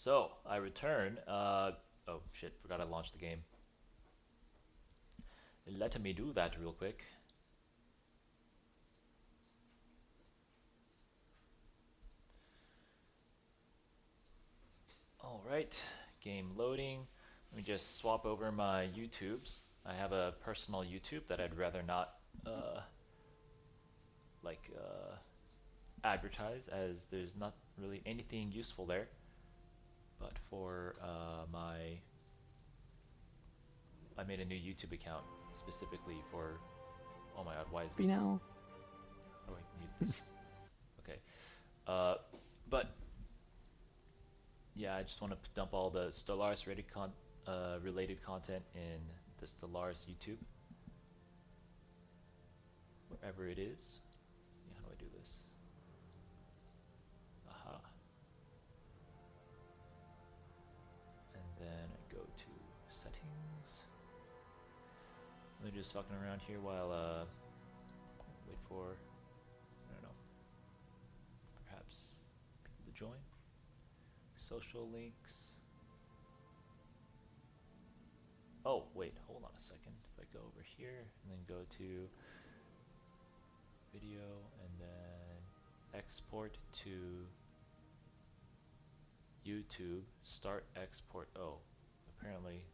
So I return. Oh shit! Forgot I launched the game. Let me do that real quick. All right, game loading. Let me just swap over my YouTubes. I have a personal YouTube that I'd rather not like advertise, as there's not really anything useful there. But for I made a new YouTube account specifically for. Oh my god, why is You this? know, How do I mute this? Okay. Uh, but yeah, I just want to dump all the Stellaris related content in the Stellaris YouTube, wherever it is. Yeah, how do I do this? Aha. And then I go to settings. Let me just fucking around here while wait for, I don't know, perhaps people to join. Social links. Oh, wait, hold on a second. If I go over here and then go to video and then export to YouTube, start export. Oh, apparently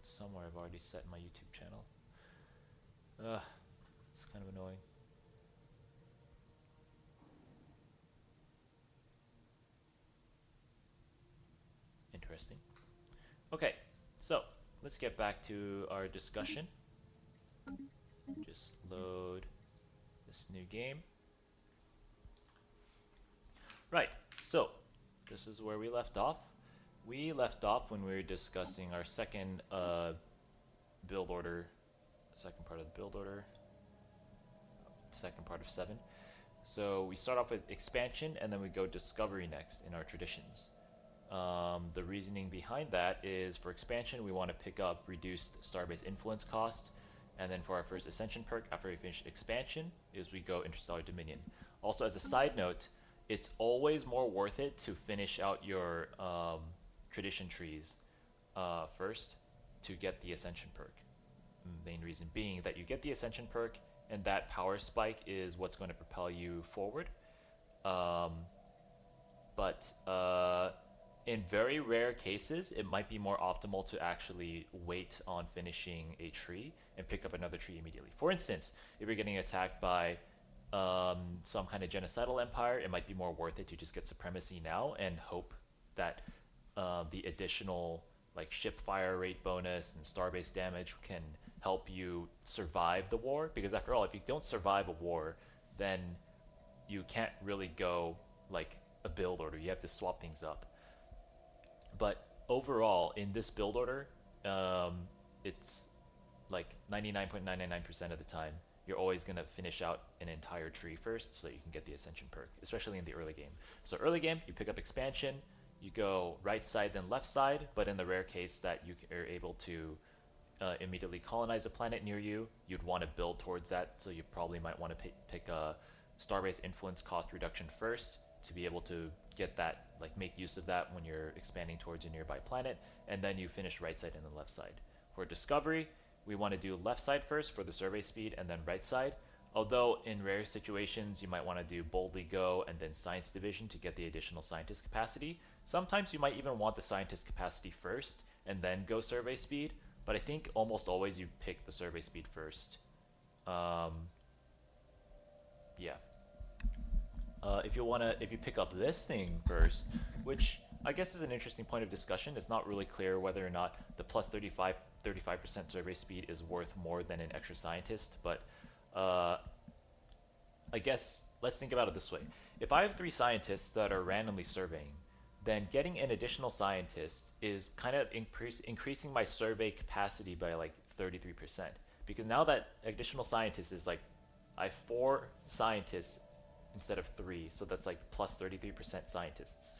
somewhere I've already set my YouTube channel. Ugh, it's kind of annoying. Interesting. Okay, so let's get back to our discussion. Just load this new game. Right, so this is where we left off. We left off when we were discussing our second build order, second part of the build order, second part of 7. So we start off with expansion and then we go discovery next in our traditions. The reasoning behind that is for expansion we want to pick up reduced starbase influence cost, and then for our first ascension perk after we finish expansion is we go interstellar dominion. Also, as a side note, it's always more worth it to finish out your tradition trees first to get the ascension perk. Main reason being that you get the ascension perk and that power spike is what's going to propel you forward. But in very rare cases, it might be more optimal to actually wait on finishing a tree and pick up another tree immediately. For instance, if you're getting attacked by some kind of genocidal empire, it might be more worth it to just get supremacy now and hope that the additional like ship fire rate bonus and starbase damage can help you survive the war. Because after all, if you don't survive a war, then you can't really go like a build order. You have to swap things up. But overall, in this build order, it's like 99.999% of the time, you're always going to finish out an entire tree first so you can get the ascension perk, especially in the early game. So early game, you pick up expansion, you go right side then left side, but in the rare case that you are able to immediately colonize a planet near you, you'd want to build towards that, so you probably might want to pick a starbase influence cost reduction first to be able to get that, like make use of that when you're expanding towards a nearby planet, and then you finish right side and then left side. For discovery, we want to do left side first for the survey speed and then right side. Although in rare situations you might want to do boldly go and then science division to get the additional scientist capacity. Sometimes you might even want the scientist capacity first and then go survey speed, but I think almost always you pick the survey speed first. Yeah. If you pick up this thing first, which I guess is an interesting point of discussion. It's not really clear whether or not the plus 35% survey speed is worth more than an extra scientist, but I guess let's think about it this way. If I have 3 scientists that are randomly surveying, then getting an additional scientist is kind of increasing my survey capacity by like 33%. Because now that additional scientist is like, I have 4 scientists instead of 3, so that's like plus 33% scientists.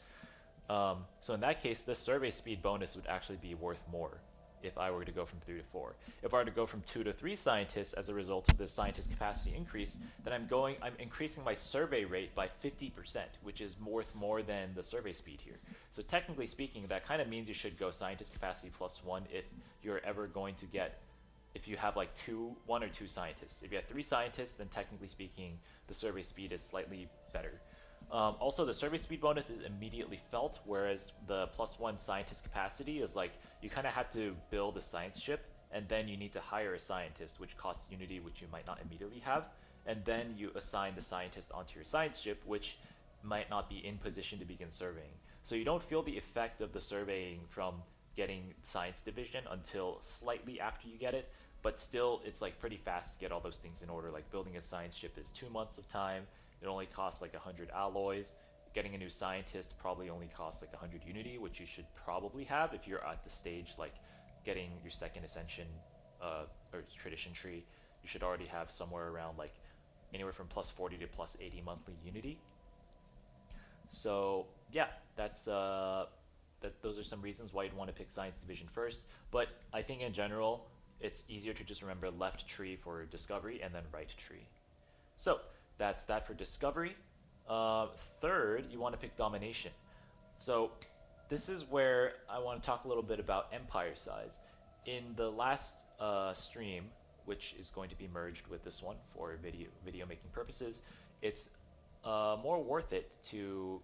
So in that case, this survey speed bonus would actually be worth more. if I were to go from 3 to 4. If I were to go from 2 to 3 scientists as a result of this scientist capacity increase, then I'm increasing my survey rate by 50%, which is worth more than the survey speed here. So technically speaking, that kind of means you should go scientist capacity +1 if you're ever going to get, if you have like one or two scientists. If you have 3 scientists, then technically speaking, the survey speed is slightly better. Also, the survey speed bonus is immediately felt, whereas the +1 scientist capacity is like you kind of have to build a science ship, and then you need to hire a scientist, which costs Unity, which you might not immediately have, and then you assign the scientist onto your science ship, which might not be in position to begin surveying. So you don't feel the effect of the surveying from getting science division until slightly after you get it, but still it's like pretty fast to get all those things in order. Like building a science ship is 2 months of time. It only costs like 100 alloys. Getting a new scientist probably only costs like 100 Unity, which you should probably have if you're at the stage like getting your second ascension or tradition tree. You should already have somewhere around like anywhere from +40 to +80 monthly Unity. So yeah, those are some reasons why you'd want to pick Science Division first. But I think in general, it's easier to just remember left tree for discovery and then right tree. So that's that for discovery. Third, you want to pick domination. So this is where I want to talk a little bit about empire size. In the last stream, which is going to be merged with this one for video making purposes, it's more worth it to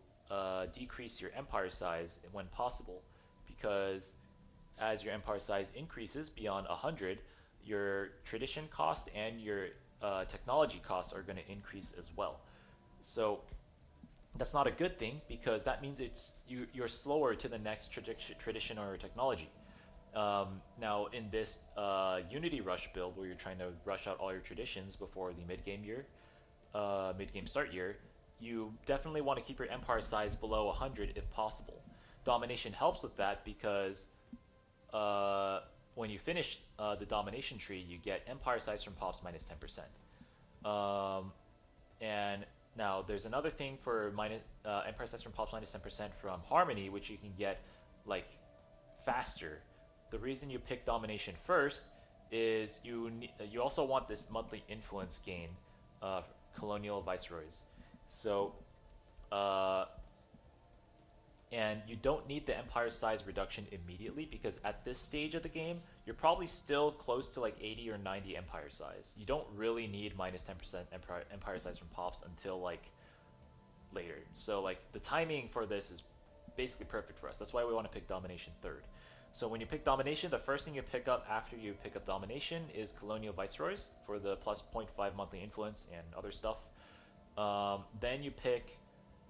decrease your empire size when possible, because as your empire size increases beyond 100, your tradition cost and your technology costs are going to increase as well. So that's not a good thing, because that means you're slower to the next tradition or technology. Now, in this Unity Rush build, where you're trying to rush out all your traditions before the mid-game start year, you definitely want to keep your empire size below 100 if possible. Domination helps with that because when you finish the domination tree, you get empire size from pops minus 10%. And now there's another thing for empire size from pops minus 10% from Harmony, which you can get like faster. The reason you pick domination first is you also want this monthly influence gain of colonial viceroys. So and you don't need the empire size reduction immediately, because at this stage of the game, you're probably still close to like 80 or 90 empire size. You don't really need minus 10% empire size from pops until like later. So like the timing for this is basically perfect for us. That's why we want to pick domination third. So when you pick domination, the first thing you pick up after you pick up domination is colonial viceroys for the plus 0.5 monthly influence and other stuff. Then you pick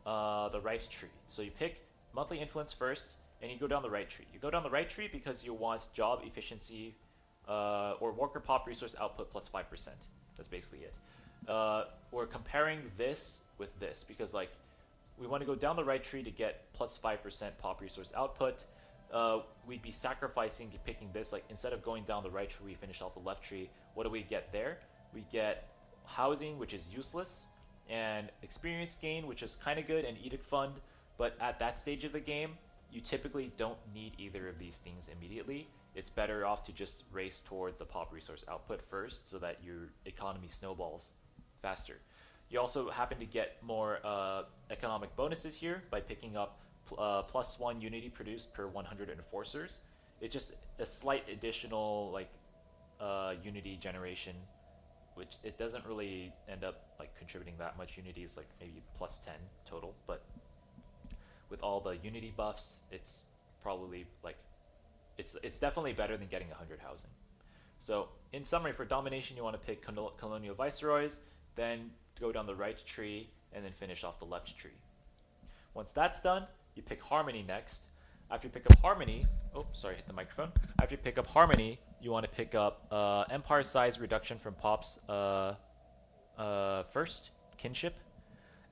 the right tree. So you pick monthly influence first, and you go down the right tree. You go down the right tree because you want job efficiency or worker pop resource output plus 5%. That's basically it. We're comparing this with this because like we want to go down the right tree to get plus 5% pop resource output. We'd be sacrificing picking this. Like instead of going down the right tree, we finish off the left tree. What do we get there? We get housing, which is useless, and experience gain, which is kind of good, and edict fund. But at that stage of the game, you typically don't need either of these things immediately. It's better off to just race towards the pop resource output first so that your economy snowballs faster. You also happen to get more economic bonuses here by picking up plus 1 unity produced per 100 enforcers. It's just a slight additional like unity generation, which it doesn't really end up like contributing that much. Unity is like maybe plus 10 total, but with all the unity buffs, it's probably like it's definitely better than getting 100 housing. So in summary, for domination, you want to pick colonial viceroys, then go down the right tree, and then finish off the left tree. Once that's done, you pick harmony next. After you pick up harmony, oh sorry, hit the microphone. After you pick up harmony, you want to pick up empire size reduction from pops first, kinship.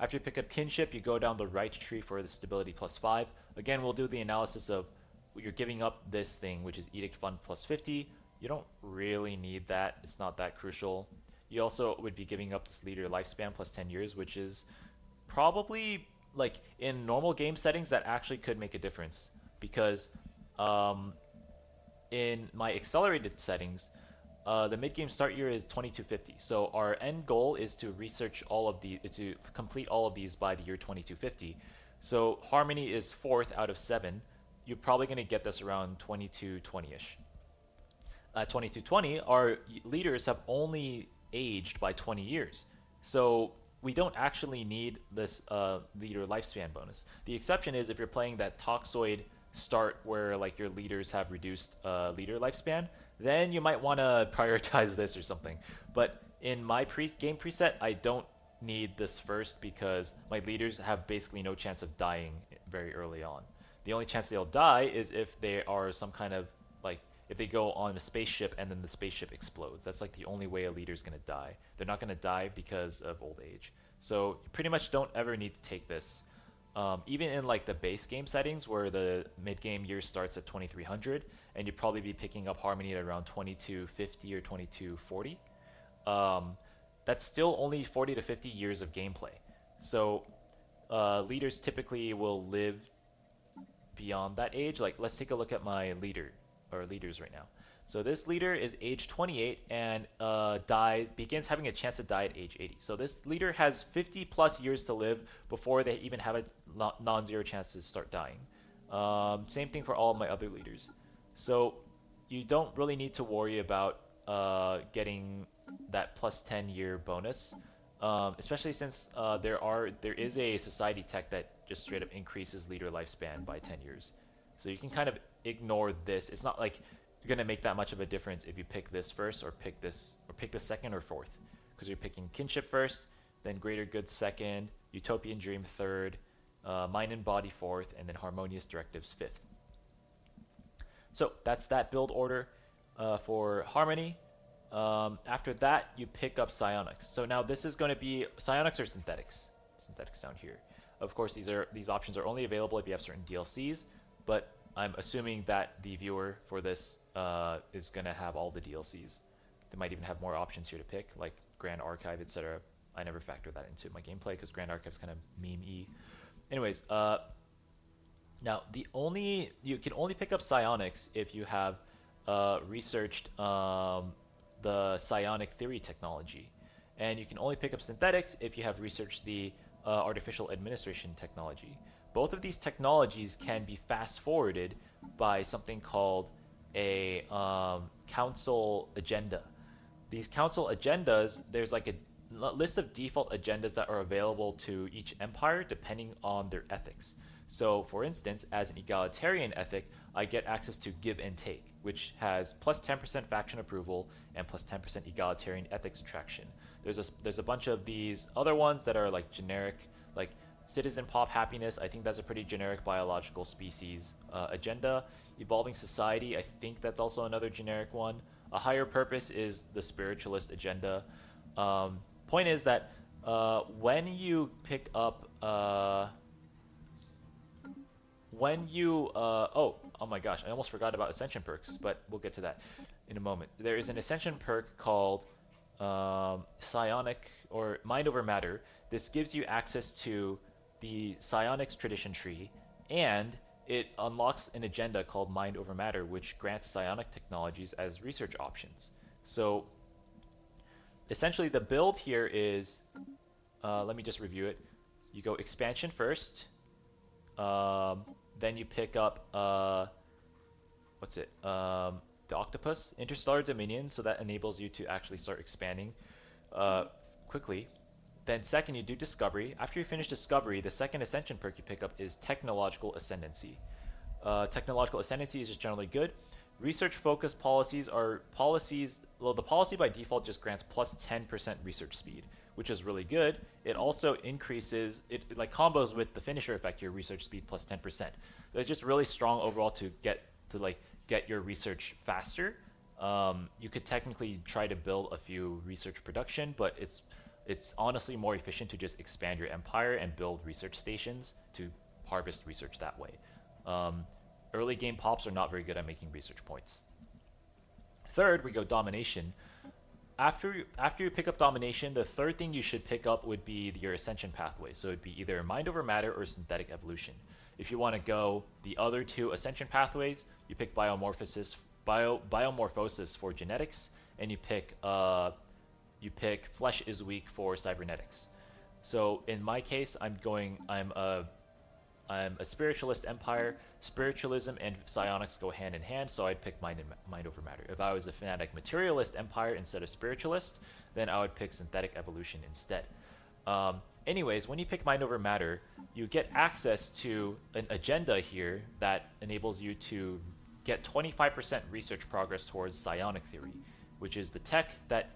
After you pick up kinship, you go down the right tree for the stability plus 5. Again, we'll do the analysis of you're giving up this thing, which is edict fund plus 50. You don't really need that. It's not that crucial. You also would be giving up this leader lifespan plus 10 years, which is probably like in normal game settings that actually could make a difference, because in my accelerated settings, the mid-game start year is 2250. So our end goal is to research all of the, is to complete all of these by the year 2250. So Harmony is 4th out of 7. You're probably going to get this around 2220-ish. At 2220, our leaders have only aged by 20 years. So we don't actually need this leader lifespan bonus. The exception is if you're playing that Toxoid start where like your leaders have reduced leader lifespan, then you might want to prioritize this or something. But in my game preset, I don't need this first because my leaders have basically no chance of dying very early on. The only chance they'll die is if they are some kind of like if they go on a spaceship and then the spaceship explodes. That's like the only way a leader's gonna die. They're not gonna die because of old age. So you pretty much don't ever need to take this. Even in like the base game settings where the mid-game year starts at 2300 and you'd probably be picking up Harmony at around 2250 or 2240. That's still only 40 to 50 years of gameplay. So leaders typically will live beyond that age. Like let's take a look at my leaders right now. So this leader is age 28 and begins having a chance to die at age 80. So this leader has 50 plus years to live before they even have a non-zero chance to start dying. Same thing for all of my other leaders. So you don't really need to worry about getting that plus 10 year bonus, especially since there is a society tech that just straight up increases leader lifespan by 10 years. So you can kind of ignore this. It's not like you're gonna make that much of a difference if you pick this first or pick the second or fourth, because you're picking Kinship first, then Greater Good second, Utopian Dream third, Mind and Body fourth, and then Harmonious Directives fifth. So that's that build order for Harmony. After that, you pick up Psionics. So now this is going to be Psionics or Synthetics. Synthetics down here. Of course, these options are only available if you have certain DLCs, but I'm assuming that the viewer for this is going to have all the DLCs. They might even have more options here to pick, like Grand Archive, etc. I never factor that into my gameplay because Grand Archive is kind of meme-y. Anyways, now you can only pick up Psionics if you have researched the psionic theory technology, and you can only pick up Synthetics if you have researched the artificial administration technology. Both of these technologies can be fast forwarded by something called a council agenda. These council agendas, there's like a list of default agendas that are available to each empire depending on their ethics. So for instance, as an egalitarian ethic, I get access to Give and Take, which has plus 10% faction approval and plus 10% egalitarian ethics attraction. There's a bunch of these other ones that are like generic, like Citizen Pop Happiness. I think that's a pretty generic biological species agenda. Evolving Society, I think that's also another generic one. A Higher Purpose is the spiritualist agenda. Point is that when you pick up oh my gosh, I almost forgot about Ascension perks, but we'll get to that in a moment. There is an Ascension perk called Psionic or Mind Over Matter. This gives you access to the Psionics tradition tree, and it unlocks an agenda called Mind Over Matter, which grants psionic technologies as research options. So essentially the build here is, let me just review it. You go expansion first, then you pick up, the Octopus, Interstellar Dominion, so that enables you to actually start expanding quickly. Then second, you do Discovery. After you finish Discovery, the second Ascension perk you pick up is Technological Ascendancy. Technological Ascendancy is just generally good. Research-focused policies are policies, well, the policy by default just grants plus 10% research speed, which is really good. It also increases, it like combos with the finisher effect, your research speed plus 10%. It's just really strong overall to get your research faster. You could technically try to build a few research production, but it's honestly more efficient to just expand your empire and build research stations to harvest research that way. Early game pops are not very good at making research points. Third, we go Domination. After you pick up Domination, the third thing you should pick up would be your Ascension pathway. So it'd be either Mind Over Matter or Synthetic Evolution. If you want to go the other two Ascension pathways, you pick Biomorphosis biomorphosis for genetics, and you pick flesh is weak for cybernetics. So in my case, I'm a spiritualist empire. Spiritualism and psionics go hand in hand, so I'd pick mind over matter. If I was a fanatic materialist empire instead of spiritualist, then I would pick synthetic evolution instead. Anyways, when you pick mind over matter, you get access to an agenda here that enables you to get 25% research progress towards psionic theory, which is the tech that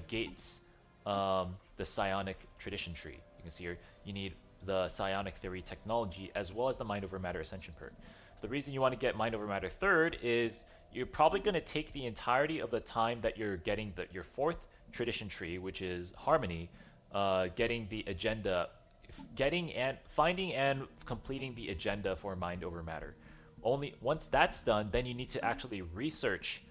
gates the psionic tradition tree. You can see here, you need the psionic theory technology as well as the mind over matter ascension perk. So the reason you want to get mind over matter third is you're probably going to take the entirety of the time that you're getting your fourth tradition tree, which is harmony, getting the agenda, finding and completing the agenda for mind over matter. Only once that's done, then you need to actually research.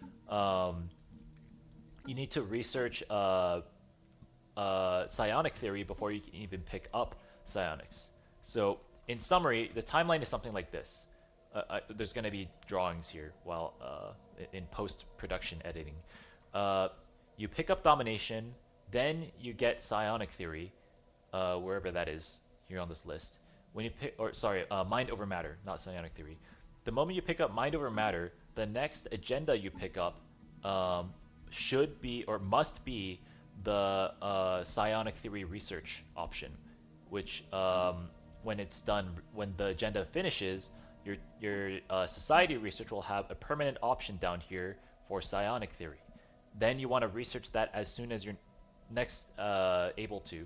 Psionic theory before you can even pick up psionics. So in summary, the timeline is something like this. There's going to be drawings here while in post-production editing. You pick up domination, then you get psionic theory, wherever that is here on this list. When you mind over matter, not psionic theory. The moment you pick up mind over matter, the next agenda you pick up should be or must be the psionic theory research option, which when it's done, when the agenda finishes, your society research will have a permanent option down here for psionic theory. Then you want to research that as soon as you're next able to,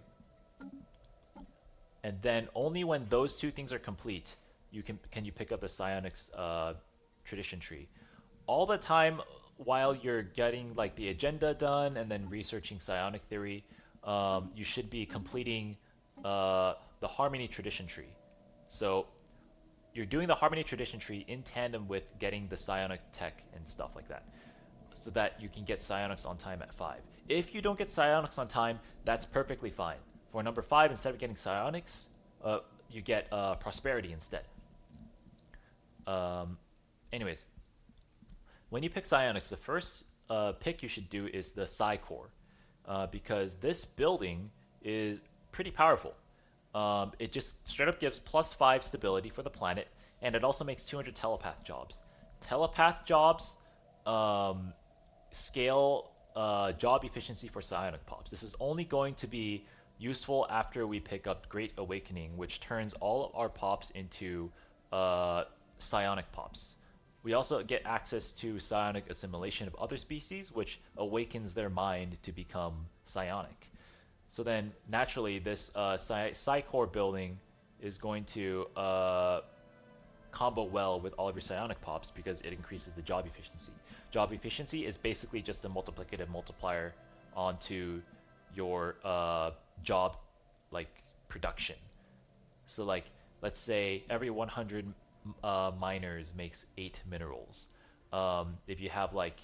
and then only when those two things are complete can you pick up the psionics tradition tree. All the time while you're getting like the agenda done and then researching psionic theory, you should be completing the harmony tradition tree. So you're doing the harmony tradition tree in tandem with getting the psionic tech and stuff like that, so that you can get psionics on time at 5. If you don't get psionics on time, that's perfectly fine. For number 5, instead of getting psionics, you get prosperity instead. Anyways, when you pick psionics, the first pick you should do is the Psi Core, because this building is pretty powerful. It just straight up gives +5 stability for the planet, and it also makes 200 telepath jobs. Telepath jobs scale job efficiency for psionic pops. This is only going to be useful after we pick up Great Awakening, which turns all of our pops into psionic pops. We also get access to psionic assimilation of other species, which awakens their mind to become psionic. So then, naturally, this Psi Core building is going to combo well with all of your psionic pops because it increases the job efficiency. Job efficiency is basically just a multiplicative multiplier onto your job like production. So like, let's say every 100 miners makes 8 minerals. If you have like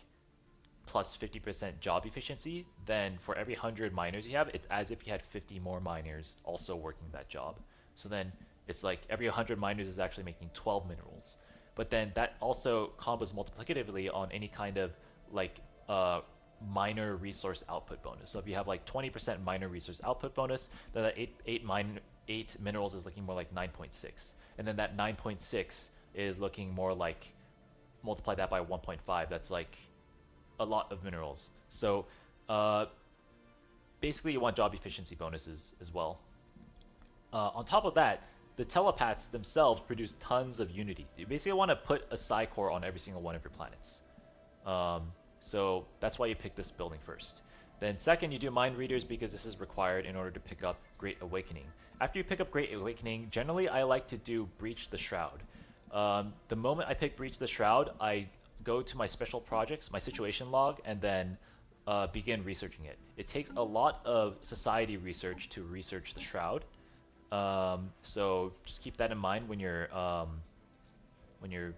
plus 50% job efficiency, then for every 100 miners you have, it's as if you had 50 more miners also working that job. So then it's like every 100 miners is actually making 12 minerals. But then that also combos multiplicatively on any kind of like miner resource output bonus. So if you have like 20% miner resource output bonus, then that 8 minerals is looking more like 9.6. And then that 9.6 is looking more like, multiply that by 1.5, that's like a lot of minerals. So basically you want job efficiency bonuses as well. On top of that, the telepaths themselves produce tons of unity. You basically want to put a Psi Core on every single one of your planets. So that's why you pick this building first. Then second, you do mind readers because this is required in order to pick up Great Awakening. After you pick up Great Awakening, generally I like to do Breach the Shroud. The moment I pick Breach the Shroud, I go to my special projects, my situation log, and then begin researching it. It takes a lot of society research to research the Shroud. So just keep that in mind when you're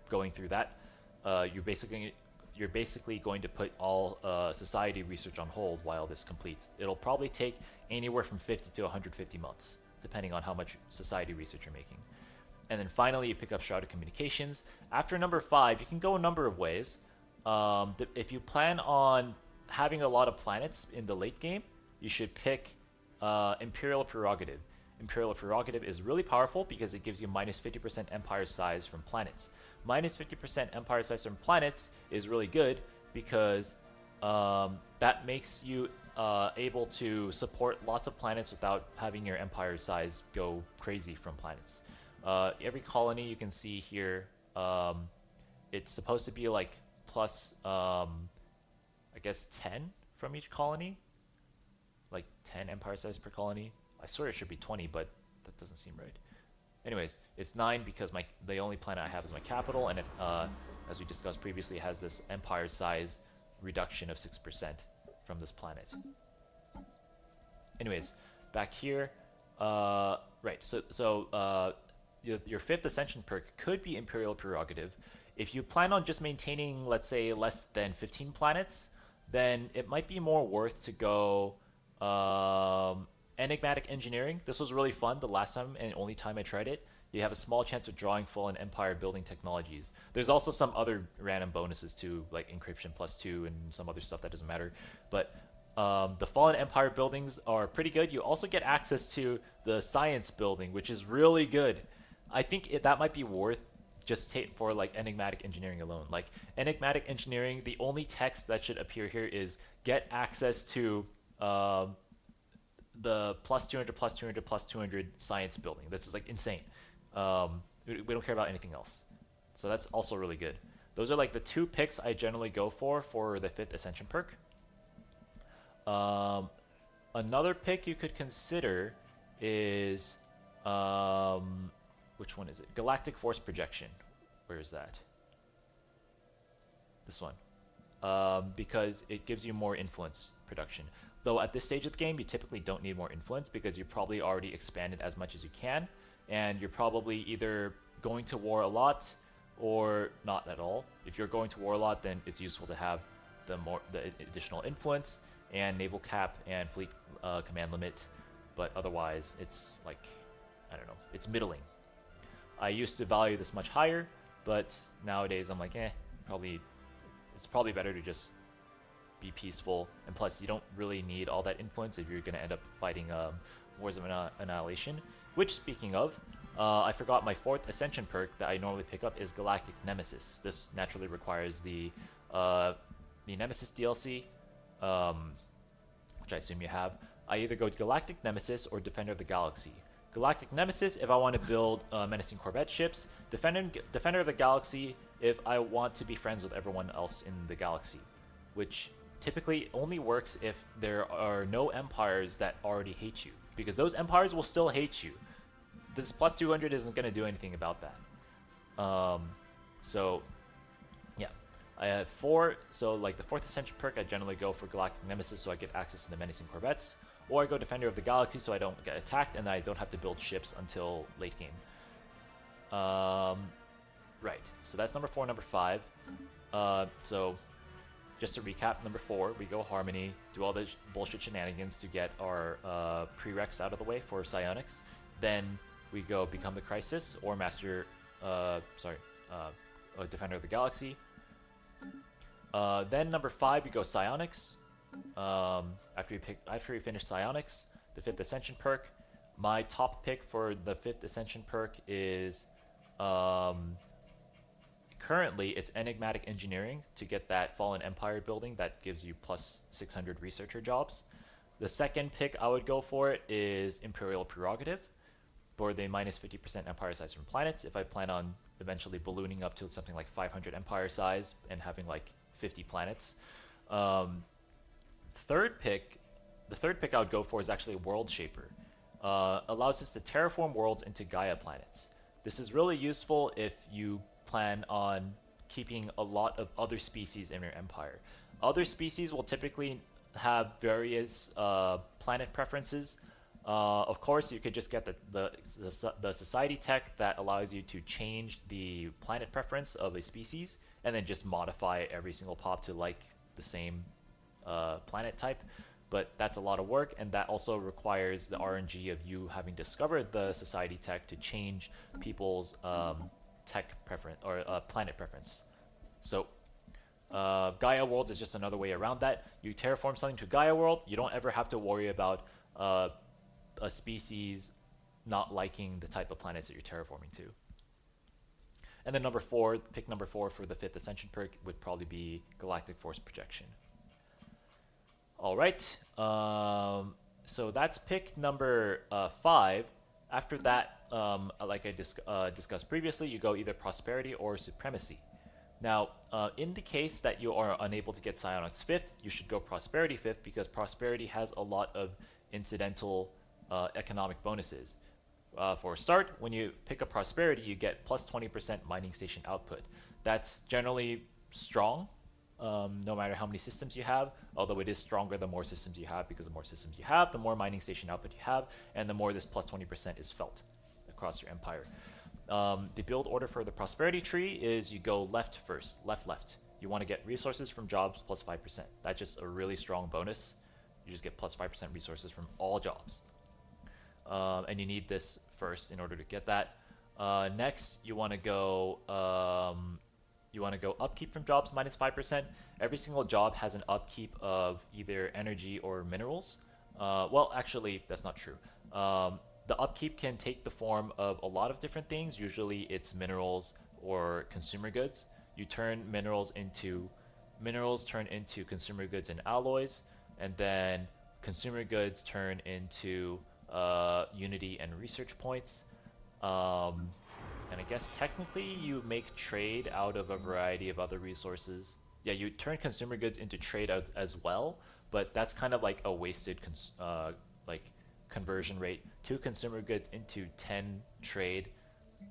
going through that. You're basically going to put all society research on hold while this completes. It'll probably take anywhere from 50 to 150 months, depending on how much society research you're making. And then finally, you pick up Shrouded Communications. After number 5, you can go a number of ways. if you plan on having a lot of planets in the late game, you should pick Imperial Prerogative. Imperial Prerogative is really powerful because it gives you minus 50% empire size from planets. Minus 50% empire size from planets is really good because that makes you able to support lots of planets without having your empire size go crazy from planets. Every colony you can see here, it's supposed to be like plus, I guess 10 from each colony, like 10 empire size per colony. I swear it should be 20, but that doesn't seem right. Anyways, it's 9 because the only planet I have is my capital, and it, as we discussed previously, has this empire size reduction of 6% from this planet. Anyways, back here, right, so your 5th Ascension perk could be Imperial Prerogative. If you plan on just maintaining, let's say, less than 15 planets, then it might be more worth to go Enigmatic Engineering. This was really fun the last time and only time I tried it. You have a small chance of drawing Fallen Empire building technologies. There's also some other random bonuses too, like Encryption +2 and some other stuff that doesn't matter. But the Fallen Empire buildings are pretty good. You also get access to the Science building, which is really good. I think that might be worth just for like Enigmatic Engineering alone. Like Enigmatic Engineering, the only text that should appear here is get access to the plus 200, plus 200, plus 200 Science building. This is like insane. We don't care about anything else. So that's also really good. Those are like the 2 picks I generally go for the 5th Ascension perk. Another pick you could consider is which one is it? Galactic Force Projection. Where is that? This one. Because it gives you more influence production. Though at this stage of the game, you typically don't need more influence because you've probably already expanded as much as you can, and you're probably either going to war a lot or not at all. If you're going to war a lot, then it's useful to have the additional influence and naval cap and fleet command limit, but otherwise it's like, I don't know, it's middling. I used to value this much higher, but nowadays I'm like, it's probably better to just be peaceful, and plus you don't really need all that influence if you're going to end up fighting Wars of Annihilation. Which, speaking of, I forgot my 4th Ascension perk that I normally pick up is Galactic Nemesis. This naturally requires the Nemesis DLC, which I assume you have. I either go to Galactic Nemesis or Defender of the Galaxy. Galactic Nemesis if I want to build menacing Corvette ships. Defender of the Galaxy if I want to be friends with everyone else in the galaxy, which typically only works if there are no empires that already hate you, because those empires will still hate you. This plus 200 isn't going to do anything about that. So yeah, I have 4. So like the 4th Ascension perk, I generally go for Galactic Nemesis so I get access to the menacing Corvettes, or I go Defender of the Galaxy so I don't get attacked and I don't have to build ships until late game. Right, so that's number 4. Number 5. So just to recap, number 4, we go Harmony, do all the bullshit shenanigans to get our prereqs out of the way for Psionics. Then we go Become the Crisis or Defender of the Galaxy. Then number 5, we go Psionics. After we finish Psionics, the 5th Ascension perk. My top pick for the 5th Ascension perk is currently it's Enigmatic Engineering to get that Fallen Empire building that gives you plus 600 researcher jobs. The second pick I would go for it is Imperial Prerogative for the minus 50% empire size from planets if I plan on eventually ballooning up to something like 500 empire size and having like 50 planets. The third pick I would go for is actually World Shaper. Allows us to terraform worlds into Gaia planets. This is really useful if you plan on keeping a lot of other species in your empire. Other species will typically have various planet preferences. Of course, you could just get the society tech that allows you to change the planet preference of a species and then just modify every single pop to like the same planet type. But that's a lot of work, and that also requires the RNG of you having discovered the society tech to change people's tech preference or planet preference. So Gaia World is just another way around that. You terraform something to Gaia World, you don't ever have to worry about a species not liking the type of planets that you're terraforming to. And then number 4, pick number 4 for the 5th Ascension perk would probably be Galactic Force Projection. Alright, so that's pick number 5. After that, like I discussed previously, you go either Prosperity or Supremacy. Now, in the case that you are unable to get Psyonix 5th, you should go Prosperity 5th because Prosperity has a lot of incidental economic bonuses. For a start, when you pick up Prosperity, you get plus 20% mining station output. That's generally strong, no matter how many systems you have, although it is stronger the more systems you have, because the more systems you have, the more mining station output you have, and the more this plus 20% is felt across your empire. The build order for the Prosperity tree is you go left first, left. You want to get resources from jobs plus 5%. That's just a really strong bonus. You just get plus 5% resources from all jobs. And you need this first in order to get that. Next, you want to go upkeep from jobs minus 5%. Every single job has an upkeep of either energy or minerals. Well, actually, that's not true. The upkeep can take the form of a lot of different things. Usually, it's minerals or consumer goods. You turn minerals turn into consumer goods and alloys, and then consumer goods turn into unity and research points. And I guess technically you make trade out of a variety of other resources. Yeah, you turn consumer goods into trade out as well, but that's kind of like a wasted conversion rate. 2 consumer goods into 10 trade.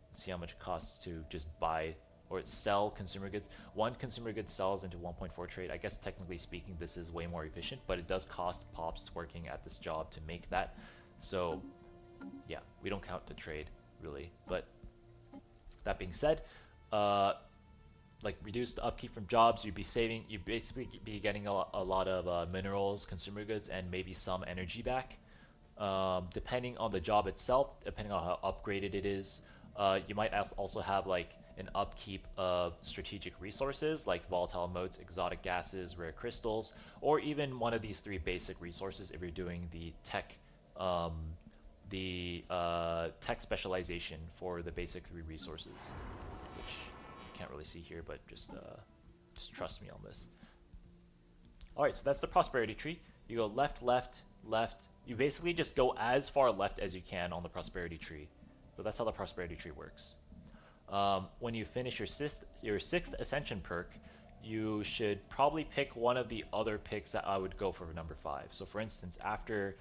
Let's see how much it costs to just buy or sell consumer goods. 1 consumer good sells into 1.4 trade. I guess technically speaking this is way more efficient, but it does cost pops working at this job to make that. So yeah, we don't count the trade really. But that being said, like reduce the upkeep from jobs, you'd basically be getting a lot of minerals, consumer goods, and maybe some energy back. Depending on the job itself, depending on how upgraded it is, you might also have like an upkeep of strategic resources like volatile motes, exotic gases, rare crystals, or even one of these 3 basic resources if you're doing the tech tech specialization for the basic 3 resources, which you can't really see here, but just trust me on this. Alright, so that's the prosperity tree. You go left, left, left. You basically just go as far left as you can on the prosperity tree. So that's how the prosperity tree works. When you finish your 6th ascension perk, you should probably pick one of the other picks that I would go for number 5. So for instance, after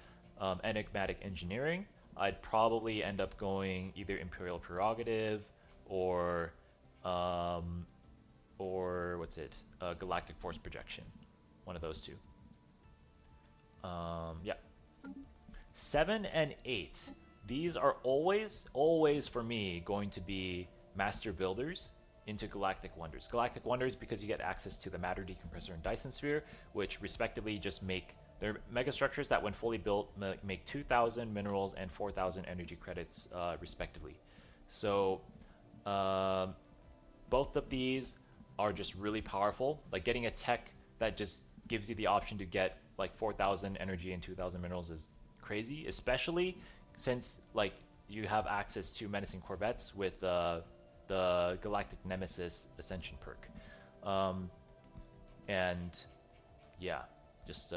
enigmatic engineering, I'd probably end up going either Imperial Prerogative or Galactic Force Projection. One of those 2. Yeah. 7 and 8. These are always for me going to be Master Builders into Galactic Wonders. Galactic Wonders because you get access to the Matter Decompressor and Dyson Sphere, which respectively just make they're megastructures that when fully built make 2,000 minerals and 4,000 energy credits respectively. So both of these are just really powerful. Like getting a tech that just gives you the option to get like 4,000 energy and 2,000 minerals is crazy, especially since like you have access to menacing corvettes with the Galactic Nemesis Ascension perk. And yeah, just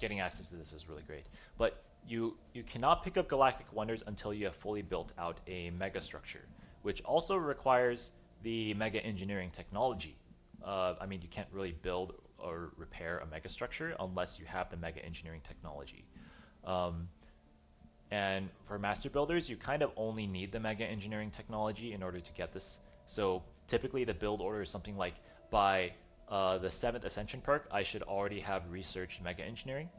getting access to this is really great. But you cannot pick up Galactic Wonders until you have fully built out a mega structure, which also requires the mega engineering technology. I mean, you can't really build or repair a mega structure unless you have the mega engineering technology. And for master builders, you kind of only need the mega engineering technology in order to get this. So typically the build order is something like by the 7th Ascension perk, I should already have researched mega engineering.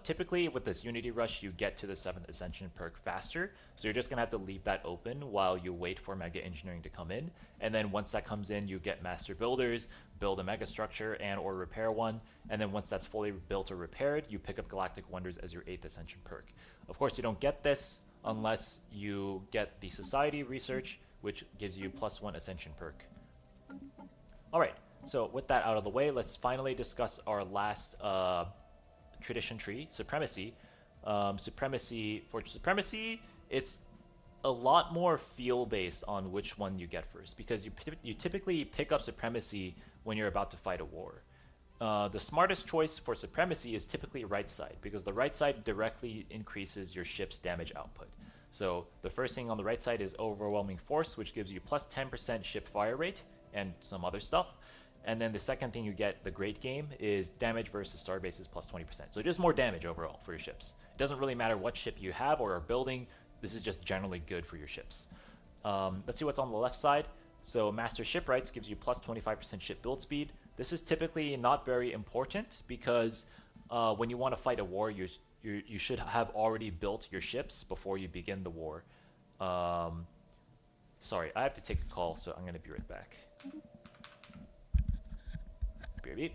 Typically with this Unity Rush, you get to the 7th Ascension perk faster. So you're just going to have to leave that open while you wait for mega engineering to come in. And then once that comes in, you get master builders, build a mega structure and or repair one. And then once that's fully built or repaired, you pick up Galactic Wonders as your 8th Ascension perk. Of course, you don't get this unless you get the Society Research, which gives you +1 Ascension perk. Alright, So with that out of the way, let's finally discuss our last tradition tree, supremacy. For supremacy, it's a lot more feel based on which one you get first because you typically pick up supremacy when you're about to fight a war. The smartest choice for supremacy is typically right side because the right side directly increases your ship's damage output. So the first thing on the right side is overwhelming force, which gives you plus 10% ship fire rate and some other stuff. And then the second thing you get, the great game, is damage versus starbase is plus 20%. So just more damage overall for your ships. It doesn't really matter what ship you have or are building. This is just generally good for your ships. Let's see what's on the left side. So Master Shipwrights gives you plus 25% ship build speed. This is typically not very important because when you want to fight a war, you should have already built your ships before you begin the war. Sorry, I have to take a call, so I'm going to be right back. Beep, beep.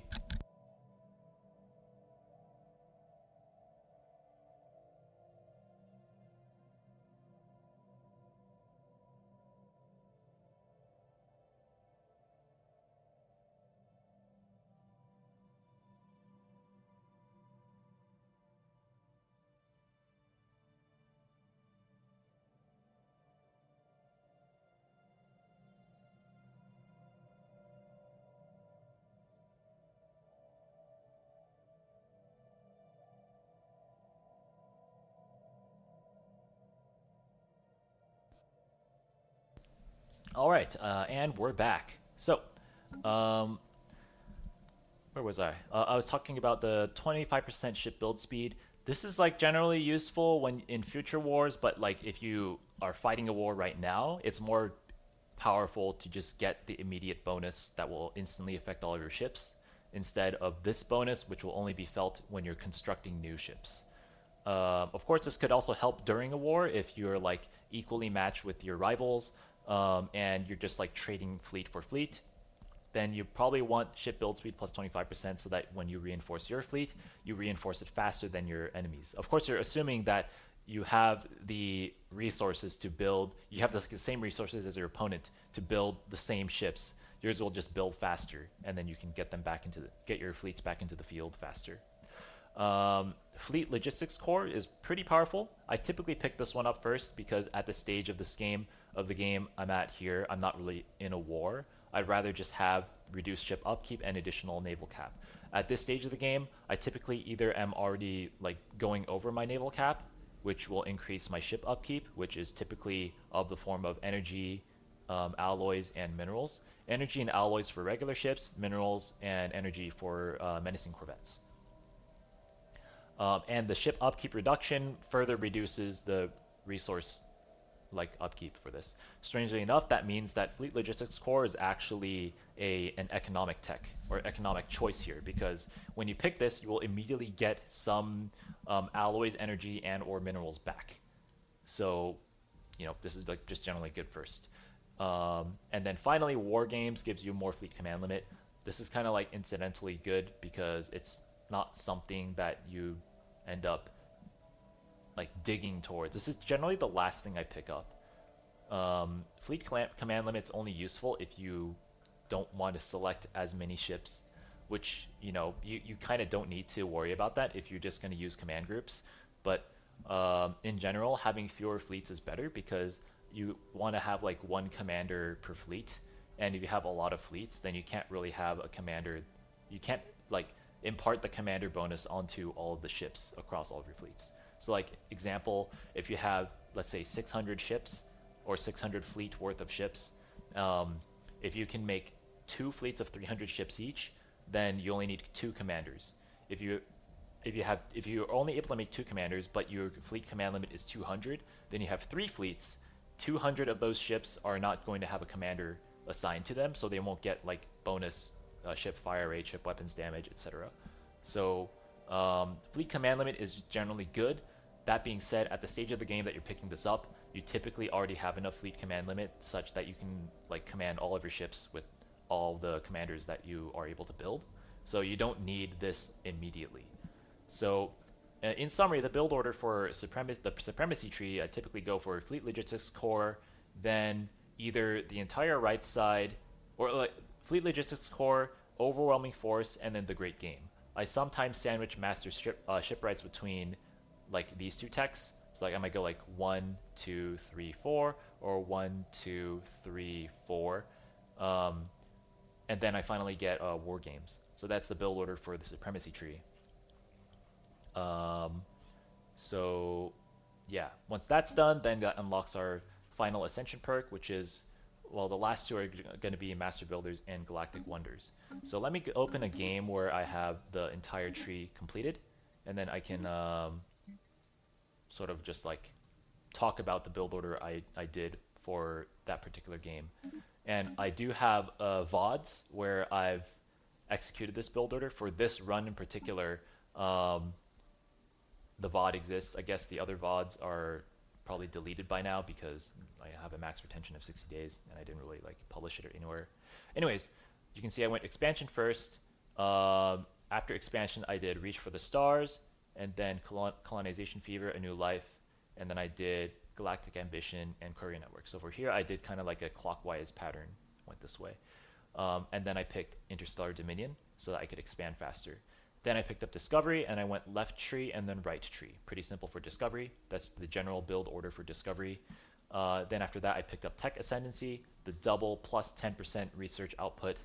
All right, and we're back. So, um, where was I? I was talking about the 25% ship build speed. This is like generally useful when in future wars, but like if you are fighting a war right now, it's more powerful to just get the immediate bonus that will instantly affect all of your ships instead of this bonus, which will only be felt when you're constructing new ships. Of course, this could also help during a war if you're like equally matched with your rivals and you're just like trading fleet for fleet. Then you probably want ship build speed plus 25% so that when you reinforce your fleet, you reinforce it faster than your enemies. Of course, you're assuming that you have the resources to build, you have the same resources as your opponent to build the same ships. Yours will just build faster, and then you can get them back into get your fleets back into the field faster. Fleet Logistics Core is pretty powerful. I typically pick this one up first because at the stage of this game of the game I'm at here, I'm not really in a war. I'd rather just have reduced ship upkeep and additional naval cap. At this stage of the game, I typically either am already like going over my naval cap, which will increase my ship upkeep, which is typically of the form of energy, alloys, and minerals. Energy and alloys for regular ships, minerals and energy for menacing corvettes. And the ship upkeep reduction further reduces the resource like upkeep for this. Strangely enough, that means that Fleet Logistics Core is actually an economic tech or economic choice here because when you pick this, you will immediately get some alloys, energy, and or minerals back. So, you know, this is like just generally good first. And then finally, War Games gives you more fleet command limit. This is kind of like incidentally good because it's not something that you end up like digging towards. This is generally the last thing I pick up. Fleet command limit's only useful if you don't want to select as many ships, which you kind of don't need to worry about that if you're just going to use command groups. But in general, having fewer fleets is better because you want to have like one commander per fleet, and if you have a lot of fleets, then you can't really have a commander. You can't like impart the commander bonus onto all of the ships across all of your fleets. So like example, if you have, let's say 600 ships or 600 fleet worth of ships, if you can make 2 fleets of 300 ships each, then you only need 2 commanders. If you're only able to make 2 commanders, but your fleet command limit is 200, then you have 3 fleets. 200 of those ships are not going to have a commander assigned to them, so they won't get like bonus ship fire rate, ship weapons damage, etc. So fleet command limit is generally good. That being said, at the stage of the game that you're picking this up, you typically already have enough fleet command limit such that you can like command all of your ships with all the commanders that you are able to build. So you don't need this immediately. So in summary, the build order for the Supremacy tree, I typically go for Fleet Logistics Core, then either the entire right side, or like Fleet Logistics Core, Overwhelming Force, and then the Great Game. I sometimes sandwich master shipwrights between like these two techs. So like I might go like 1, 2, 3, 4, or 1, 2, 3, 4. And then I finally get War Games. So that's the build order for the Supremacy tree. So yeah, once that's done, then that unlocks our final Ascension perk, which is, well, the last two are going to be Master Builders and Galactic Wonders. So let me open a game where I have the entire tree completed, and then I can sort of just like talk about the build order I did for that particular game. And I do have VODs where I've executed this build order. For this run in particular, the VOD exists. I guess the other VODs are probably deleted by now because I have a max retention of 60 days and I didn't really like publish it anywhere. Anyways, you can see I went expansion first. After expansion, I did Reach for the Stars, and then Colonization Fever, A New Life, and then I did Galactic Ambition and Courier Network. So over here, I did kind of like a clockwise pattern, went this way. And then I picked Interstellar Dominion so that I could expand faster. Then I picked up Discovery, and I went left tree and then right tree. Pretty simple for Discovery. That's the general build order for Discovery. Then after that, I picked up Tech Ascendancy. The double plus 10% research output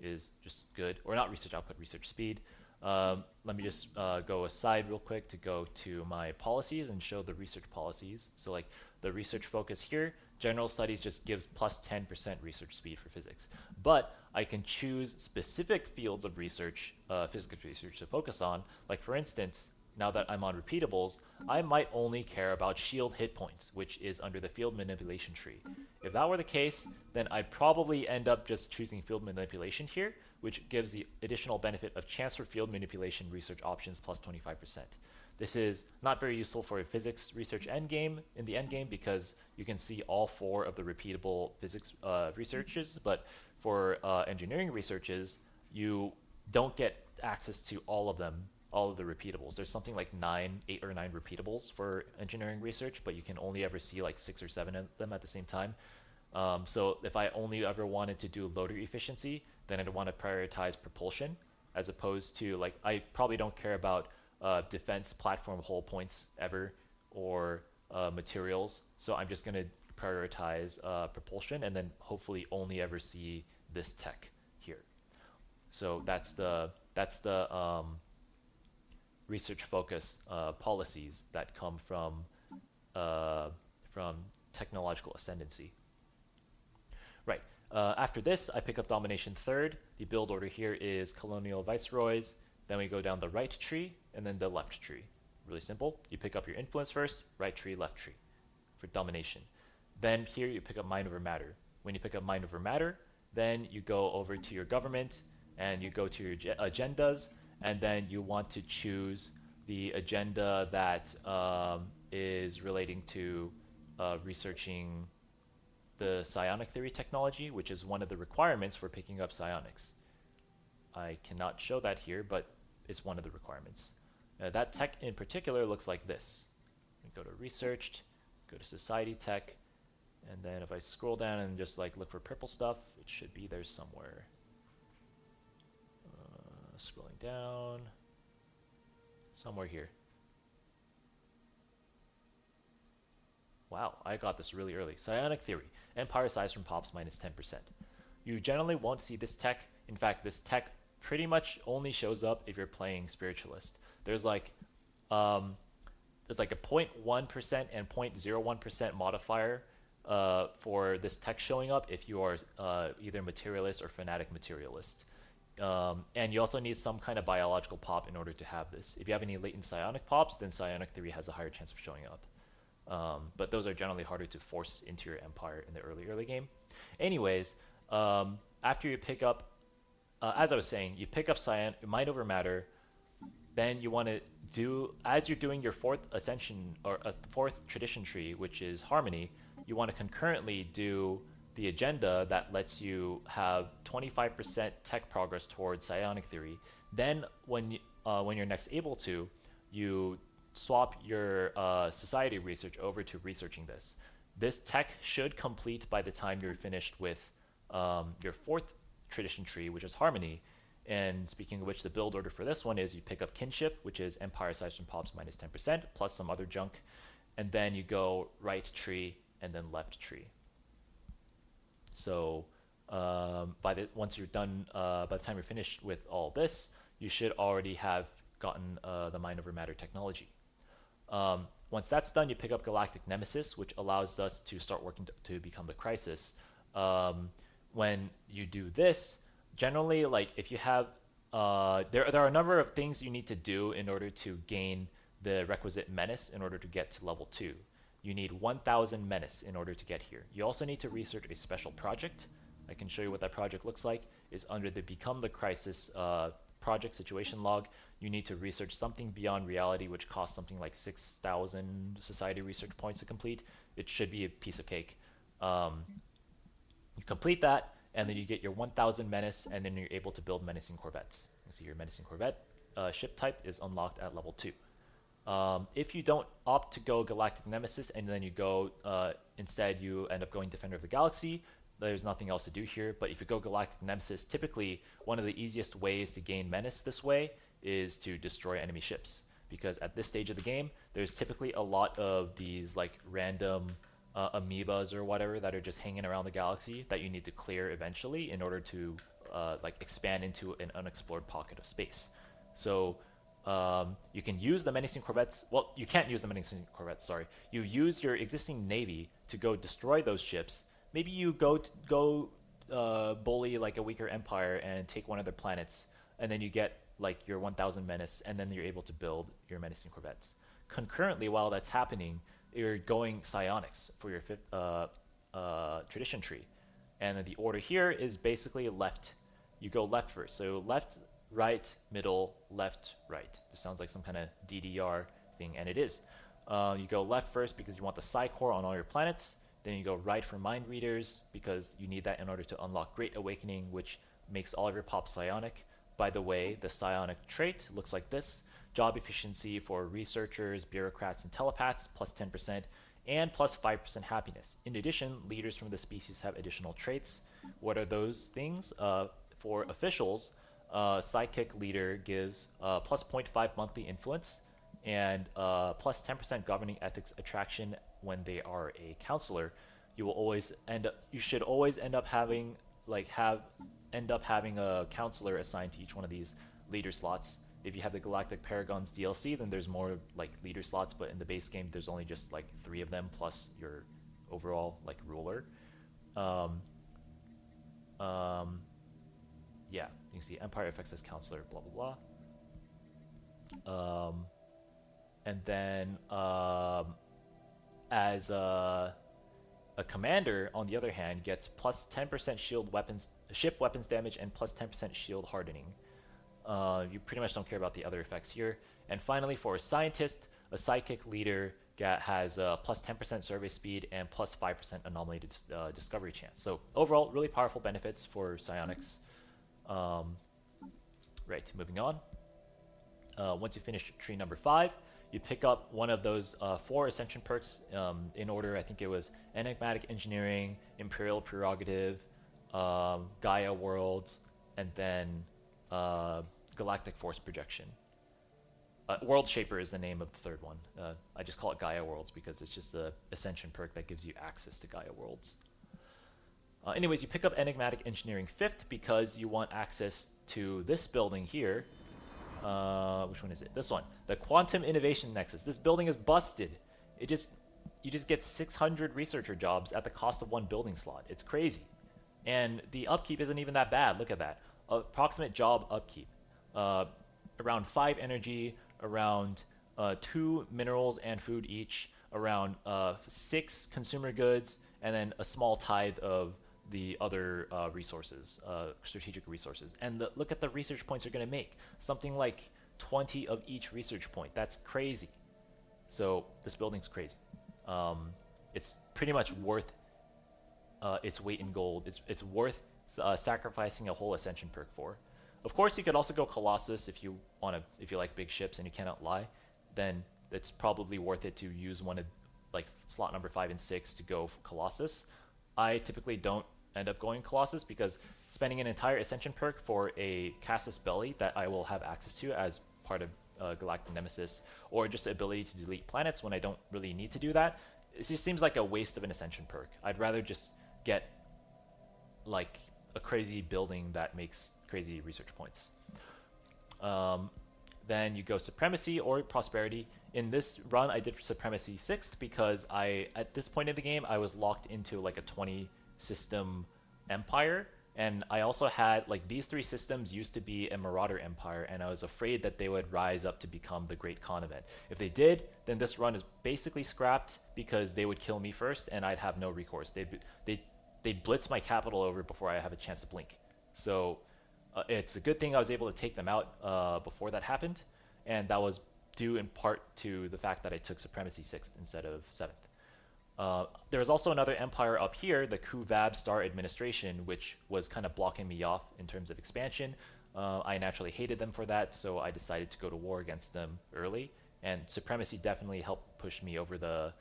is just good. Or not research output, research speed. Let me just go aside real quick to go to my policies and show the research policies. So like the research focus here, general studies just gives plus 10% research speed for physics. But I can choose specific fields of research, physics research to focus on. Like for instance, now that I'm on repeatables, I might only care about shield hit points, which is under the field manipulation tree. If that were the case, then I'd probably end up just choosing field manipulation here, which gives the additional benefit of chance for field manipulation research options plus 25%. This is not very useful for a physics research endgame in the endgame because you can see all 4 of the repeatable physics researches, but for engineering researches, you don't get access to all of them, all of the repeatables. There's something like 8 or 9 repeatables for engineering research, but you can only ever see like 6 or 7 of them at the same time. So if I only ever wanted to do loader efficiency, then I'd want to prioritize propulsion as opposed to like, I probably don't care about defense platform hull points ever or materials. So I'm just going to prioritize propulsion and then hopefully only ever see this tech here. So that's the research focus policies that come from technological ascendancy. Right. After this, I pick up domination third. The build order here is colonial viceroys. Then we go down the right tree and then the left tree. Really simple. You pick up your influence first, right tree, left tree for domination. Then here you pick up mind over matter. When you pick up mind over matter, then you go over to your government and you go to your agendas, and then you want to choose the agenda that is relating to researching the psionic theory technology, which is one of the requirements for picking up psionics. I cannot show that here, but it's one of the requirements. That tech in particular looks like this. We go to researched, go to society tech, and then if I scroll down and just like look for purple stuff, it should be there somewhere. Scrolling down, somewhere here. Wow, I got this really early. Psionic theory, empire size from pops minus 10%. You generally won't see this tech. In fact, this tech pretty much only shows up if you're playing spiritualist. There's like a 0.1% and 0.01% modifier for this tech showing up if you are either materialist or fanatic materialist. And you also need some kind of biological pop in order to have this. If you have any latent psionic pops, then psionic theory has a higher chance of showing up. But those are generally harder to force into your empire in the early game. Anyways, after you pick up, as I was saying, you pick up mind over matter. Then you want to do, as you're doing your 4th ascension or 4th tradition tree, which is harmony, you want to concurrently do the agenda that lets you have 25% tech progress towards psionic theory. Then when you're next able to, you swap your society research over to researching this. This tech should complete by the time you're finished with your fourth tradition tree, which is Harmony. And speaking of which, the build order for this one is you pick up Kinship, which is Empire Size from Pops minus 10%, plus some other junk. And then you go right tree and then left tree. So once you're done, by the time you're finished with all this, you should already have gotten the Mind Over Matter technology. Once that's done, you pick up Galactic Nemesis, which allows us to start working to become the Crisis. When you do this, generally, like if you have, there are a number of things you need to do in order to gain the requisite menace in order to get to level 2. You need 1000 menace in order to get here. You also need to research a special project. I can show you what that project looks like. Is under the Become the Crisis project situation log. You need to research something beyond reality, which costs something like 6,000 society research points to complete. It should be a piece of cake. You complete that, and then you get your 1000 menace, and then you're able to build menacing corvettes. You see your menacing corvette ship type is unlocked at level 2. If you don't opt to go Galactic Nemesis and then you go instead you end up going Defender of the Galaxy, there's nothing else to do here. But if you go Galactic Nemesis, typically one of the easiest ways to gain menace this way is to destroy enemy ships, because at this stage of the game there's typically a lot of these like random amoebas or whatever that are just hanging around the galaxy that you need to clear eventually in order to like expand into an unexplored pocket of space. So you can use the menacing corvettes. Well, you can't use the menacing corvettes. Sorry, you use your existing navy to go destroy those ships. Maybe you go bully like a weaker empire and take one of their planets, and then you get like your 1000 menace, and then you're able to build your menacing corvettes. Concurrently, while that's happening, you're going psionics for your fifth tradition tree, and then the order here is basically left. You go left first, so left, right, middle, left, right. This sounds like some kind of DDR thing, and it is. You go left first because you want the Psi Core on all your planets. Then you go right for Mind Readers because you need that in order to unlock Great Awakening, which makes all of your pops psionic. By the way, the psionic trait looks like this. Job efficiency for researchers, bureaucrats, and telepaths, plus 10%, and plus 5% happiness. In addition, leaders from the species have additional traits. What are those things? For officials, Psychic Leader gives plus 0.5 monthly influence and plus 10% governing ethics attraction when they are a counselor. You should always end up having a counselor assigned to each one of these leader slots. If you have the Galactic Paragons DLC, then there's more like leader slots, but in the base game there's only just like 3 of them plus your overall like ruler. Yeah, you can see Empire affects as counselor, blah blah blah. And then as a commander, on the other hand, gets plus 10% ship weapons damage and plus 10% shield hardening. You pretty much don't care about the other effects here. And finally, for a scientist, a Psychic Leader has plus 10% survey speed and plus 5% anomaly discovery chance. So overall, really powerful benefits for psionics. Right, moving on. Once you finish tree number 5, you pick up one of those 4 ascension perks in order. I think it was Enigmatic Engineering, Imperial Prerogative, Gaia Worlds, and then Galactic Force Projection. World Shaper is the name of the third one. I just call it Gaia Worlds because it's just the ascension perk that gives you access to Gaia Worlds. Anyways, you pick up Enigmatic Engineering 5th because you want access to this building here. Which one is it? This one. The Quantum Innovation Nexus. This building is busted. You just get 600 researcher jobs at the cost of 1 building slot. It's crazy. And the upkeep isn't even that bad. Look at that. Approximate job upkeep. Around 5 energy, around 2 minerals and food each, around 6 consumer goods, and then a small tithe of the other resources, strategic resources. And look at the research points you're going to make. Something like 20 of each research point. That's crazy. So this building's crazy. It's pretty much worth its weight in gold. It's worth sacrificing a whole ascension perk for. Of course, you could also go Colossus if you like big ships and you cannot lie. Then it's probably worth it to use one of like slot number 5 and 6 to go for Colossus. I typically don't end up going Colossus, because spending an entire Ascension perk for a Cassus Belly that I will have access to as part of Galactic Nemesis, or just the ability to delete planets when I don't really need to do that, it just seems like a waste of an Ascension perk. I'd rather just get like a crazy building that makes crazy research points. Then you go Supremacy or Prosperity. In this run, I did Supremacy 6th because at this point in the game, I was locked into like a 20 system empire. And I also had, like, these 3 systems used to be a Marauder empire, and I was afraid that they would rise up to become the Great Khan event. If they did, then this run is basically scrapped because they would kill me first, and I'd have no recourse. They'd blitz my capital over before I have a chance to blink. So it's a good thing I was able to take them out before that happened, and that was due in part to the fact that I took Supremacy 6th instead of 7th. There was also another empire up here, the Kuvab Star Administration, which was kind of blocking me off in terms of expansion. I naturally hated them for that, so I decided to go to war against them early, and Supremacy definitely helped push me over the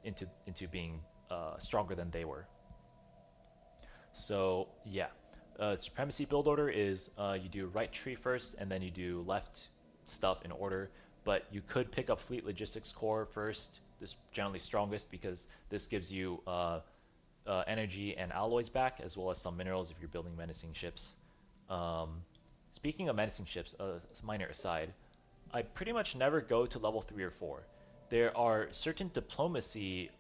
into being stronger than they were. So yeah, Supremacy build order is you do right tree first, and then you do left stuff in order. But you could pick up Fleet Logistics Core first. This generally strongest because this gives you energy and alloys back, as well as some minerals if you're building menacing ships. Speaking of menacing ships, minor aside, I pretty much never go to level 3 or 4. There are certain diplomacy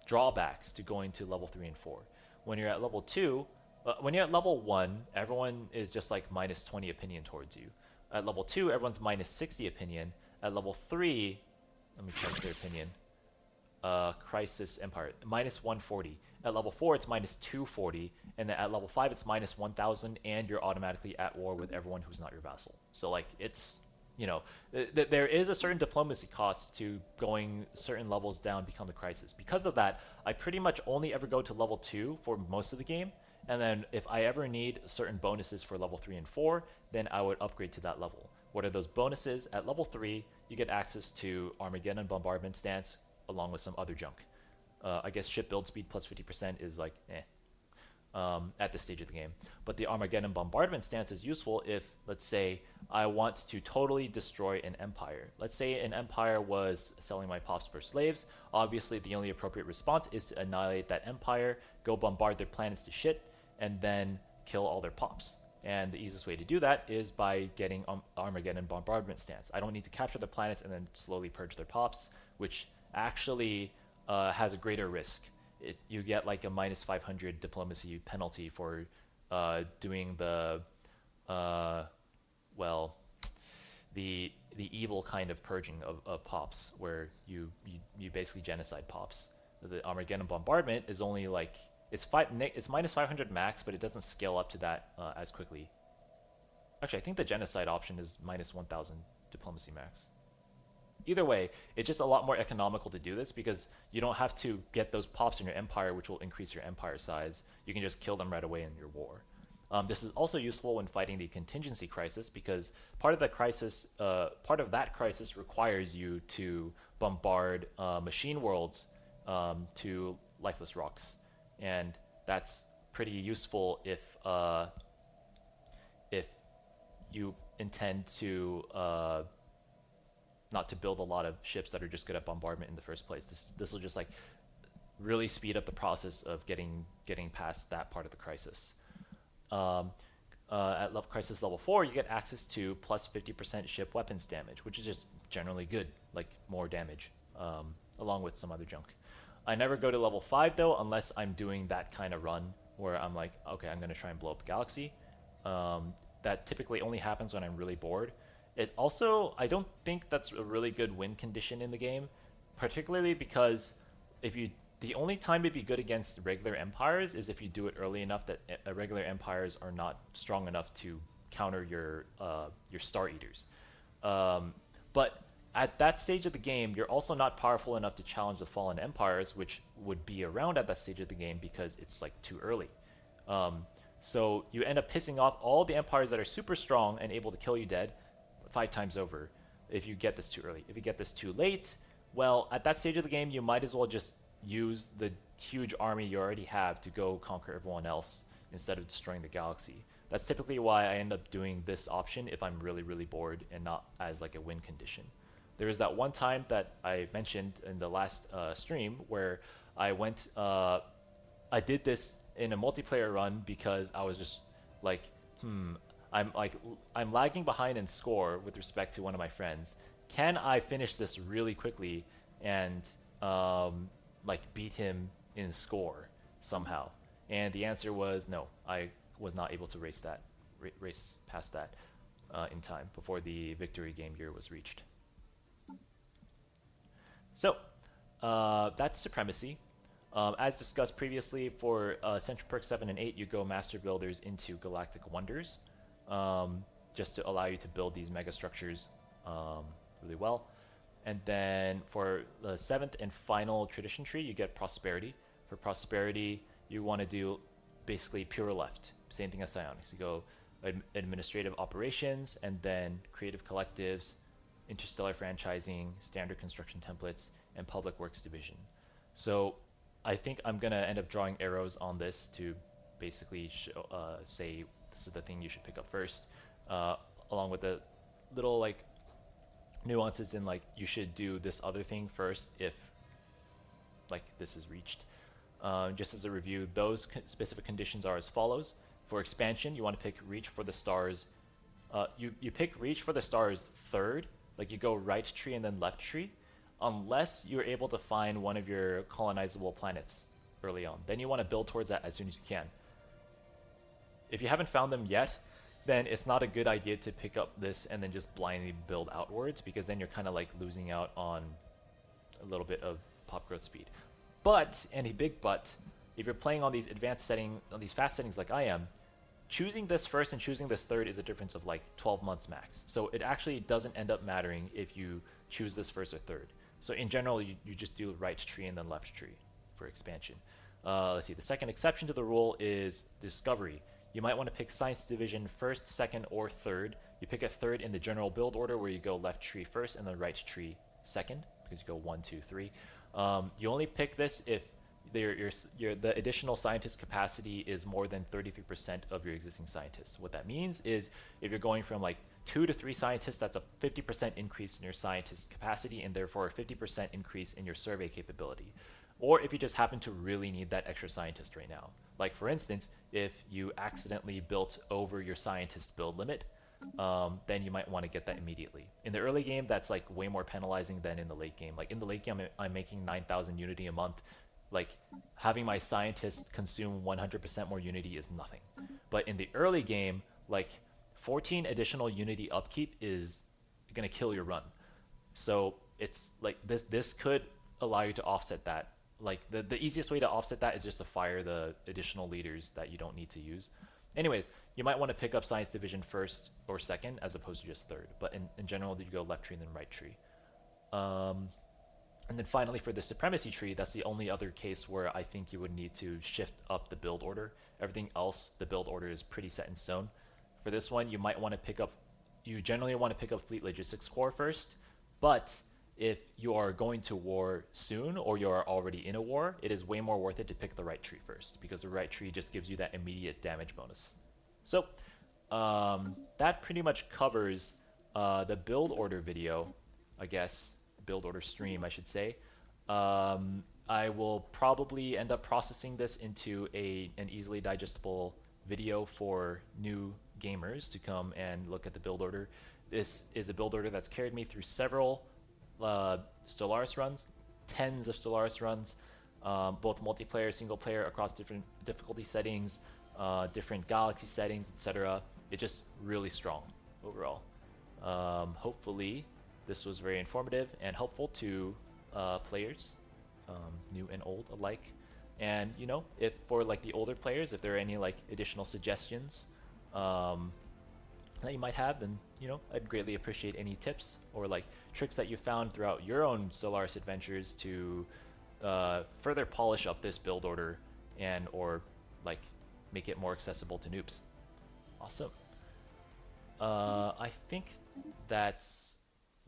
drawbacks to going to level 3 and 4. When you're at level 2, when you're at level 1, everyone is just like minus 20 opinion towards you. At level 2, everyone's minus 60 opinion. At level 3, let me check their opinion. Crisis Empire, minus 140. At level 4, it's minus 240. And then at level 5, it's minus 1000, and you're automatically at war with everyone who's not your vassal. So, like, it's, you know, there is a certain diplomacy cost to going certain levels down, become the crisis. Because of that, I pretty much only ever go to level 2 for most of the game. And then if I ever need certain bonuses for level 3 and 4, then I would upgrade to that level. What are those bonuses? At level 3, you get access to Armageddon Bombardment Stance, along with some other junk. I guess ship build speed plus 50% is like, at this stage of the game. But the Armageddon Bombardment Stance is useful if, let's say, I want to totally destroy an empire. Let's say an empire was selling my pops for slaves. Obviously, the only appropriate response is to annihilate that empire, go bombard their planets to shit, and then kill all their pops. And the easiest way to do that is by getting Armageddon Bombardment Stance. I don't need to capture the planets and then slowly purge their pops, which actually has a greater risk. You get like a minus 500 diplomacy penalty for doing the evil kind of purging of pops, where you basically genocide pops. The Armageddon Bombardment is only like, it's minus 500 max, but it doesn't scale up to that as quickly. Actually, I think the genocide option is minus 1000 diplomacy max. Either way, it's just a lot more economical to do this because you don't have to get those pops in your empire, which will increase your empire size. You can just kill them right away in your war. This is also useful when fighting the contingency crisis, because part of that crisis requires you to bombard machine worlds to lifeless rocks. And that's pretty useful if you intend to not to build a lot of ships that are just good at bombardment in the first place. This will just like really speed up the process of getting past that part of the crisis. At crisis level 4, you get access to plus 50% ship weapons damage, which is just generally good, like more damage, along with some other junk. I never go to level 5 though, unless I'm doing that kind of run where I'm like, okay, I'm going to try and blow up the galaxy. That typically only happens when I'm really bored. It also, I don't think that's a really good win condition in the game, particularly because the only time it'd be good against regular empires is if you do it early enough that regular empires are not strong enough to counter your Star Eaters. But at that stage of the game, you're also not powerful enough to challenge the fallen empires, which would be around at that stage of the game because it's like too early. So you end up pissing off all the empires that are super strong and able to kill you dead 5 times over if you get this too early. If you get this too late, well, at that stage of the game, you might as well just use the huge army you already have to go conquer everyone else instead of destroying the galaxy. That's typically why I end up doing this option if I'm really, really bored and not as like a win condition. There was that one time that I mentioned in the last stream where I went, I did this in a multiplayer run because I was just like, I'm like, I'm lagging behind in score with respect to one of my friends. Can I finish this really quickly and like beat him in score somehow? And the answer was no. I was not able to race past that in time before the victory game gear was reached. So that's Supremacy. As discussed previously, for Central Perk 7 and 8, you go Master Builders into Galactic Wonders, just to allow you to build these mega structures really well. And then for the 7th and final Tradition Tree, you get Prosperity. For Prosperity, you want to do basically pure left. Same thing as Psionics. You go Administrative Operations, and then Creative Collectives, Interstellar Franchising, Standard Construction Templates, and Public Works Division. So I think I'm going to end up drawing arrows on this to basically say this is the thing you should pick up first, along with the little like nuances in like you should do this other thing first if like this is reached. Just as a review, those specific conditions are as follows. For expansion, you want to pick Reach for the Stars. You pick Reach for the Stars third, like you go right tree and then left tree, unless you're able to find one of your colonizable planets early on. Then you want to build towards that as soon as you can. If you haven't found them yet, then it's not a good idea to pick up this and then just blindly build outwards, because then you're kind of like losing out on a little bit of pop growth speed. But, and a big but, if you're playing on these advanced setting, on these fast settings like I am, choosing this first and choosing this third is a difference of like 12 months max. So it actually doesn't end up mattering if you choose this first or third. So in general, you just do right tree and then left tree for expansion. Let's see, the second exception to the rule is Discovery. You might want to pick Science Division first, second, or third. You pick a third in the general build order where you go left tree first and then right tree second, because you go 1, 2, 3. You only pick this if the additional scientist capacity is more than 33% of your existing scientists. What that means is if you're going from like 2 to 3 scientists, that's a 50% increase in your scientist capacity and therefore a 50% increase in your survey capability. Or if you just happen to really need that extra scientist right now. Like for instance, if you accidentally built over your scientist build limit, then you might want to get that immediately. In the early game, that's like way more penalizing than in the late game. Like in the late game, I'm making 9,000 Unity a month. Like having my scientist consume 100% more Unity is nothing. But in the early game, like 14 additional Unity upkeep is gonna kill your run. So it's like this could allow you to offset that. Like the easiest way to offset that is just to fire the additional leaders that you don't need to use. Anyways, you might want to pick up Science Division first or second as opposed to just third. But in general, you go left tree and then right tree. And then finally, for the Supremacy tree, that's the only other case where I think you would need to shift up the build order. Everything else, the build order is pretty set in stone. For this one, you might want to pick up, you generally want to pick up Fleet Logistics Corps first, but if you are going to war soon or you are already in a war, it is way more worth it to pick the right tree first, because the right tree just gives you that immediate damage bonus. So that pretty much covers the build order video, I guess, build order stream, I should say. I will probably end up processing this into an easily digestible video for new gamers to come and look at the build order. This is a build order that's carried me through several Stellaris runs, tens of Stellaris runs, both multiplayer, single player, across different difficulty settings, different galaxy settings, etc. It's just really strong overall. Hopefully this was very informative and helpful to players, new and old alike. And you know, if for like the older players, if there are any like additional suggestions that you might have, then you know, I'd greatly appreciate any tips or like tricks that you found throughout your own Stellaris adventures to further polish up this build order and or like make it more accessible to noobs. Awesome. I think that's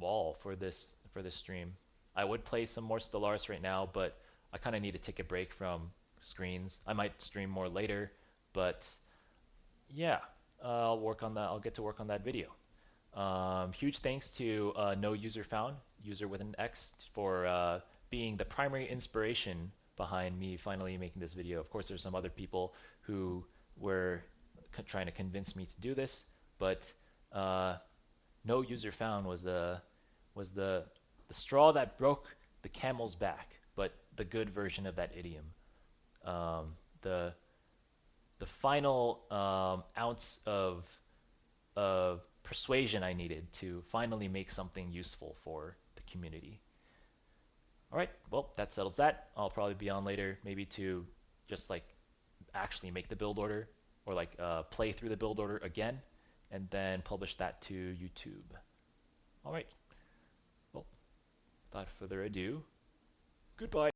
all for this stream. I would play some more Stellaris right now, but I kind of need to take a break from screens. I might stream more later, but yeah, I'll work on that. I'll get to work on that video. Huge thanks to No User Found, user with an X, for being the primary inspiration behind me finally making this video. Of course, there's some other people who were trying to convince me to do this, but No User Found was the straw that broke the camel's back, but the good version of that idiom. The final ounce of persuasion I needed to finally make something useful for the community. All right, well, that settles that. I'll probably be on later, maybe to just like actually make the build order, or like play through the build order again, and then publish that to YouTube. All right, well, without further ado, goodbye.